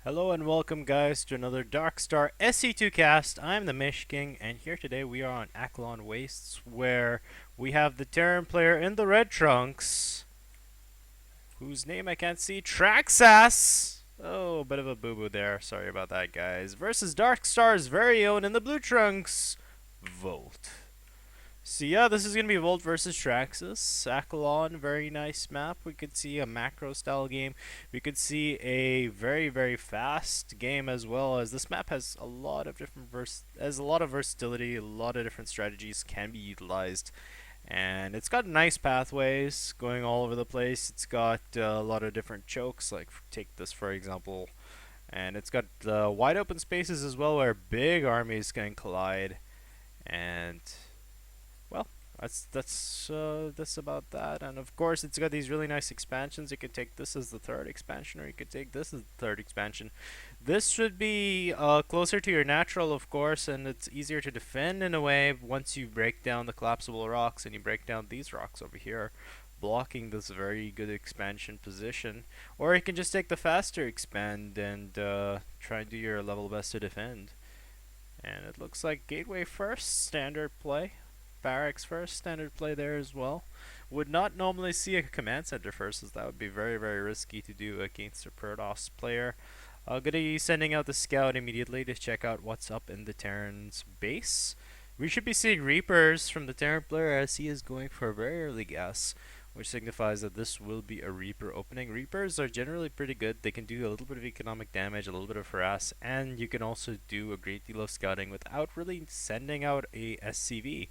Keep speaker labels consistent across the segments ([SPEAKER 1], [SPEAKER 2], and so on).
[SPEAKER 1] Hello and welcome, guys, to another Darkstar SC2 cast. I'm the Mish King, and here today we are on Aklon Wastes, where we have the Terran player in the red trunks, whose name I can't see, Traxxus. Oh, bit of a boo-boo there. Sorry about that, guys. Versus Darkstar's very own in the blue trunks, Volt. So yeah, this is going to be Volt versus Traxxus. Akalon, very nice map. We could see a macro style game. We could see a very fast game as well, as this map has a lot of different versatility, a lot of different strategies can be utilized. And it's got nice pathways going all over the place. It's got a lot of different chokes, like take this for example. And it's got wide open spaces as well where big armies can collide. And well, that's about that. And of course, it's got these really nice expansions. You could take this as the third expansion, or you could take this as the third expansion. This should be closer to your natural, of course, and it's easier to defend in a way once you break down the collapsible rocks and you break down these rocks over here, blocking this very good expansion position. Or you can just take the faster expand and try and do your level best to defend. And it looks like gateway first, standard play. Barracks first, standard play there as well. Would not normally see a command center first, as that would be very risky to do against a Protoss player. Gonna be sending out the scout immediately to check out what's up in the Terran's base. We should be seeing Reapers from the Terran player, as he is going for a very early gas, which signifies that this will be a Reaper opening. Reapers are generally pretty good. They can do a little bit of economic damage, a little bit of harass, and you can also do a great deal of scouting without really sending out a SCV.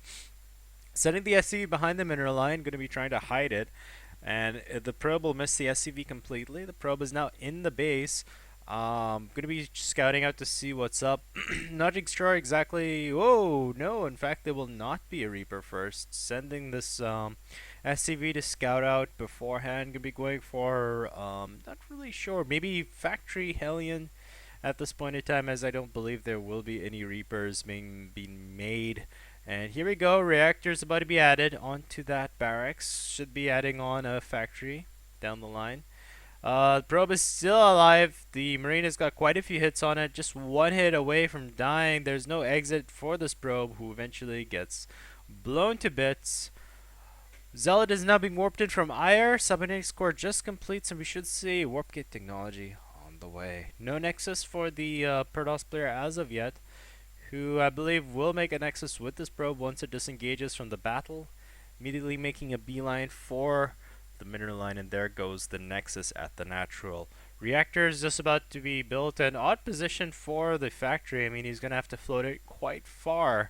[SPEAKER 1] Sending the SCV behind the mineral line, going to be trying to hide it, and the probe will miss the SCV completely. The probe is now in the base. Going to be scouting out to see what's up. Not sure exactly. Oh no! In fact, there will not be a Reaper first. Sending this SCV to scout out beforehand. Going to be going for not really sure. Maybe factory Hellion at this point in time, as I don't believe there will be any Reapers being made. And here we go, reactors about to be added onto that barracks. Should be adding on a factory down the line. The probe is still alive. The Marine has got quite a few hits on it. Just one hit away from dying. There's no exit for this probe, who eventually gets blown to bits. Zealot is now being warped in from Ire. Subnix core just completes, and we should see warp gate technology on the way. No Nexus for the Protoss player as of yet, who I believe will make a nexus with this probe once it disengages from the battle, immediately making a beeline for the mineral line, and there goes the nexus at the natural. Reactor is just about to be built, an odd position for the factory. I mean, he's going to have to float it quite far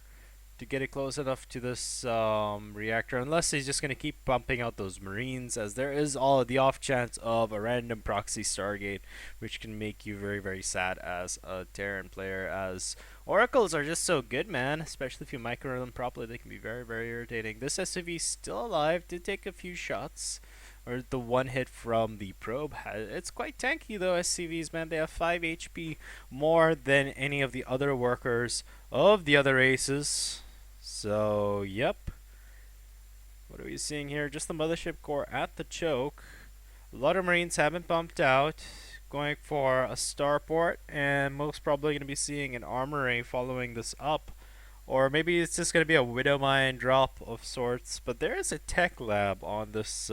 [SPEAKER 1] to get it close enough to this reactor, unless he's just going to keep pumping out those Marines, as there is all the off chance of a random proxy Stargate, which can make you very sad as a Terran player, as Oracles are just so good, man. Especially if you micro them properly, they can be very irritating. This SCV is still alive, did take a few shots, or the one hit from the probe. It's quite tanky though, SCVs, man. They have 5 HP more than any of the other workers of the other races. So, yep. What are we seeing here? Just the mothership core at the choke. A lot of Marines haven't bumped out, going for a starport, and most probably going to be seeing an armory following this up. Or maybe it's just going to be a widow mine drop of sorts. But there is a tech lab on this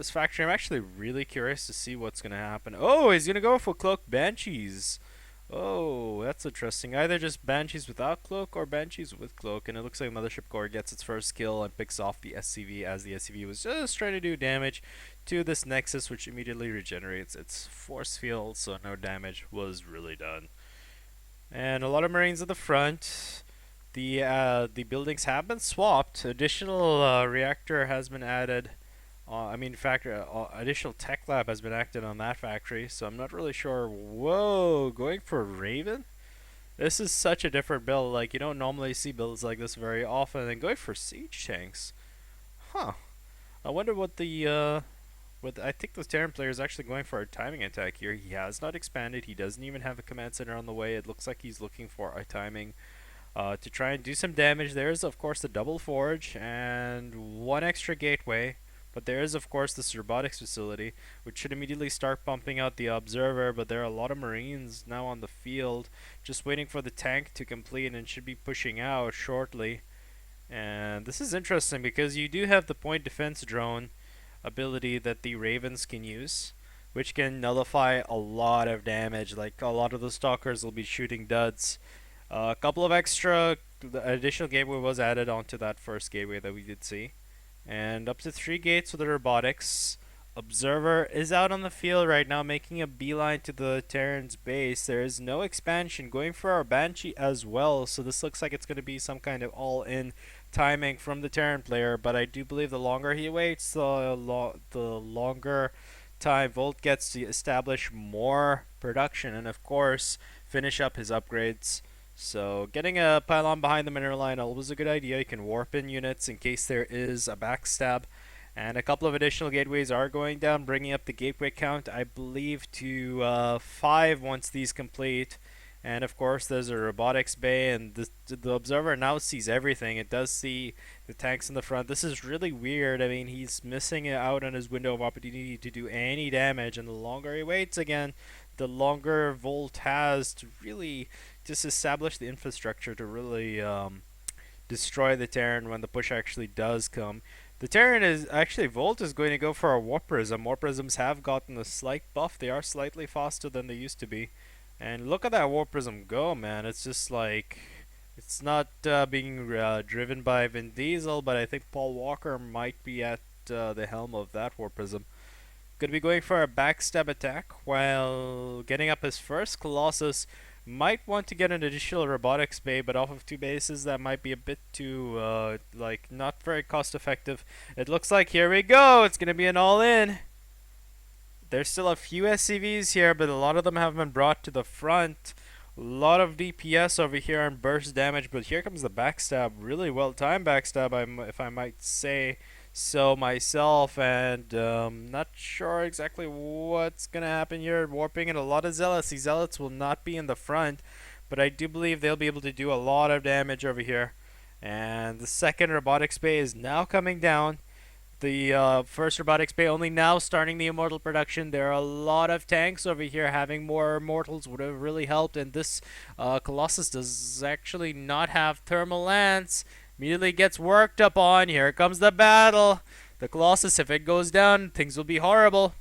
[SPEAKER 1] factory. I'm actually really curious to see what's going to happen. Oh, he's going to go for cloaked banshees. Oh, that's interesting. Either just Banshees without cloak or Banshees with cloak, and it looks like Mothership Core gets its first kill and picks off the SCV, as the SCV was just trying to do damage to this Nexus, which immediately regenerates its force field, so no damage was really done. And a lot of Marines at the front. The buildings have been swapped. Additional reactor has been added. Additional tech lab has been acted on that factory, so I'm not really sure. Whoa, going for Raven? This is such a different build. Like, you don't normally see builds like this very often. And going for siege tanks. Huh. I wonder what the, I think the Terran player is actually going for a timing attack here. He has not expanded. He doesn't even have a command center on the way. It looks like he's looking for a timing to try and do some damage. There's, of course, the double forge and one extra gateway. But there is, of course, this robotics facility, which should immediately start pumping out the observer. But there are a lot of Marines now on the field, just waiting for the tank to complete, and should be pushing out shortly. And this is interesting because you do have the point defense drone ability that the Ravens can use, which can nullify a lot of damage. Like, a lot of the stalkers will be shooting duds. A couple of extra additional gateway was added onto that first gateway that we did see. And up to 3 gates for the robotics. Observer is out on the field right now, making a beeline to the Terran's base. There is no expansion, going for our Banshee as well, so this looks like it's going to be some kind of all-in timing from the Terran player, but I do believe the longer he waits, the longer time Volt gets to establish more production and, of course, finish up his upgrades. So getting a pylon behind the mineral line always a good idea. You can warp in units in case there is a backstab. And a couple of additional gateways are going down, bringing up the gateway count, I believe, to 5 once these complete. And of course, there's a robotics bay, and the observer now sees everything. It does see the tanks in the front. This is really weird. I mean, he's missing out on his window of opportunity to do any damage, and the longer he waits again, the longer Volt has to really just establish the infrastructure to really destroy the Terran when the push actually does come. The Terran is actually, Volt is going to go for a Warp Prism. Warp Prisms have gotten a slight buff. They are slightly faster than they used to be. And look at that Warp Prism go, man. It's just like, it's not being driven by Vin Diesel, but I think Paul Walker might be at the helm of that Warp Prism. Going to be going for a backstab attack while getting up his first Colossus. Might want to get an additional robotics bay, but off of 2 bases that might be a bit too like not very cost effective. It looks like, here we go, it's gonna be an all-in. There's still a few SCVs here, but a lot of them have been brought to the front. A lot of DPS over here on burst damage, but here comes the backstab. Really well timed backstab, if I might say so myself, and not sure exactly what's gonna happen here. Warping in a lot of zealots. These zealots will not be in the front, but I do believe they'll be able to do a lot of damage over here. And the second robotics bay is now coming down. The first robotics bay only now starting the immortal production. There are a lot of tanks over here. Having more immortals would have really helped, and this Colossus does actually not have thermal lance. Immediately gets worked up on. Here comes the battle. The Colossus, if it goes down, things will be horrible.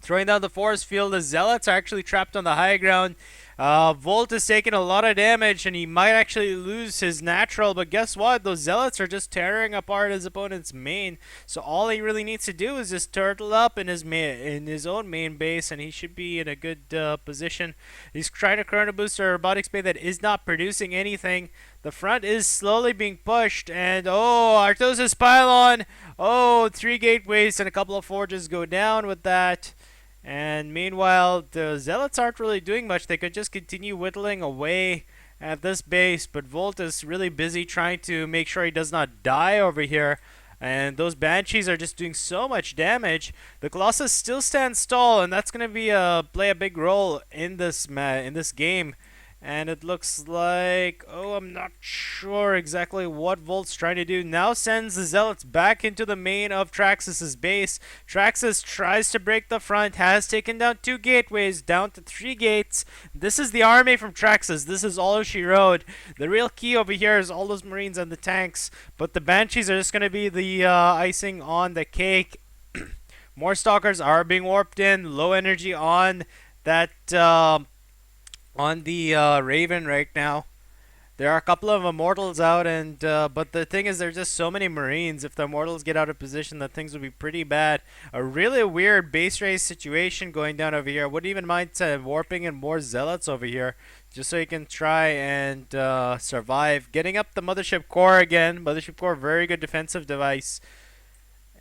[SPEAKER 1] Throwing down the force field, the Zealots are actually trapped on the high ground. Volt is taking a lot of damage, and he might actually lose his natural, but guess what? Those Zealots are just tearing apart his opponent's main, so all he really needs to do is just turtle up in his own main base, and he should be in a good position. He's trying to chrono boost a robotics bay that is not producing anything. The front is slowly being pushed, and oh, Arthos' pylon! Oh, 3 gateways and a couple of forges go down with that. And meanwhile, the Zealots aren't really doing much. They could just continue whittling away at this base, but Volt is really busy trying to make sure he does not die over here. And those Banshees are just doing so much damage. The Colossus still stands tall, and that's going to be play a big role in this game. And it looks like, oh, I'm not sure exactly what Volt's trying to do. Now sends the Zealots back into the main of Traxxus' base. Traxxus tries to break the front, has taken down 2 gateways, down to 3 gates. This is the army from Traxxus. This is all she rode. The real key over here is all those Marines and the tanks, but the Banshees are just going to be the icing on the cake. More Stalkers are being warped in. Low energy on that... on the Raven right now. There are a couple of Immortals out, and but the thing is, there's just so many Marines. If the Immortals get out of position, then things would be pretty bad. A really weird base race situation going down over here. I wouldn't even mind warping in more Zealots over here, just so you can try and survive. Getting up the Mothership Core again. Mothership Core, very good defensive device.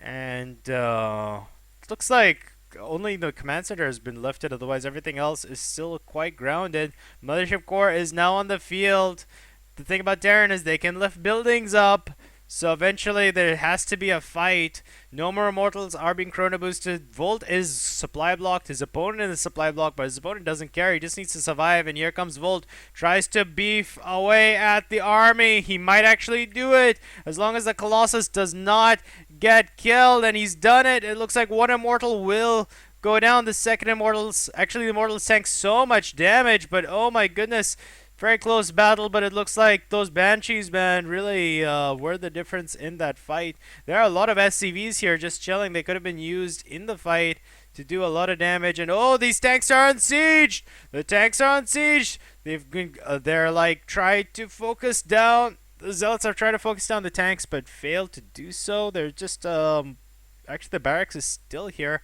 [SPEAKER 1] And it looks like only the command center has been lifted, otherwise everything else is still quite grounded. Mothership Core is now on the field. The thing about Terran is they can lift buildings up, so eventually there has to be a fight. No more Immortals are being chrono boosted. Volt is supply blocked. His opponent is supply blocked, but his opponent doesn't care. He just needs to survive, and here comes Volt. Tries to beef away at the army. He might actually do it, as long as the Colossus does not get killed, and he's done it. It looks like one immortal will go down. The second immortals, actually the immortals tank so much damage, but oh my goodness, very close battle. But it looks like those banshees, man, really were the difference in that fight. There are a lot of SCVs here just chilling. They could have been used in the fight to do a lot of damage. And oh, these tanks are on siege. The tanks are on siege. They're like trying to focus down. The zealots are trying to focus down the tanks, but failed to do so. They're just actually the barracks is still here.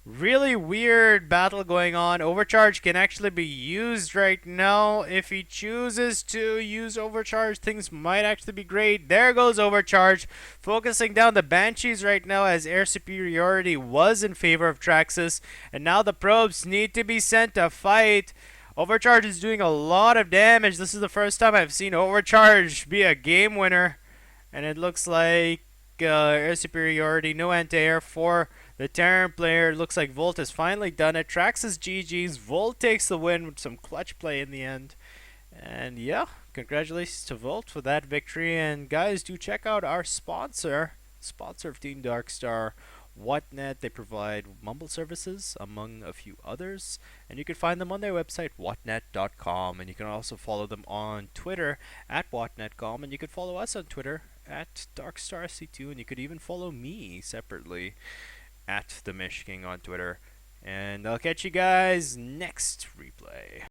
[SPEAKER 1] Really weird battle going on. Overcharge can actually be used right now. If he chooses to use Overcharge, things might actually be great. There goes Overcharge, focusing down the Banshees right now as air superiority was in favor of Traxxus. And now the probes need to be sent to fight. Overcharge is doing a lot of damage. This is the first time I've seen Overcharge be a game winner. And it looks like air superiority, no anti-air for the Terran player. Looks like Volt has finally done it. Traxxus GG's. Volt takes the win with some clutch play in the end. And yeah, congratulations to Volt for that victory. And guys, do check out our sponsor of Team Darkstar, Whatnet. They provide mumble services among a few others, and you can find them on their website whatnet.com. And you can also follow them on Twitter at whatnet.com, and you can follow us on Twitter at DarkstarSC2, and you could even follow me separately at the Mish King on Twitter. And I'll catch you guys next replay.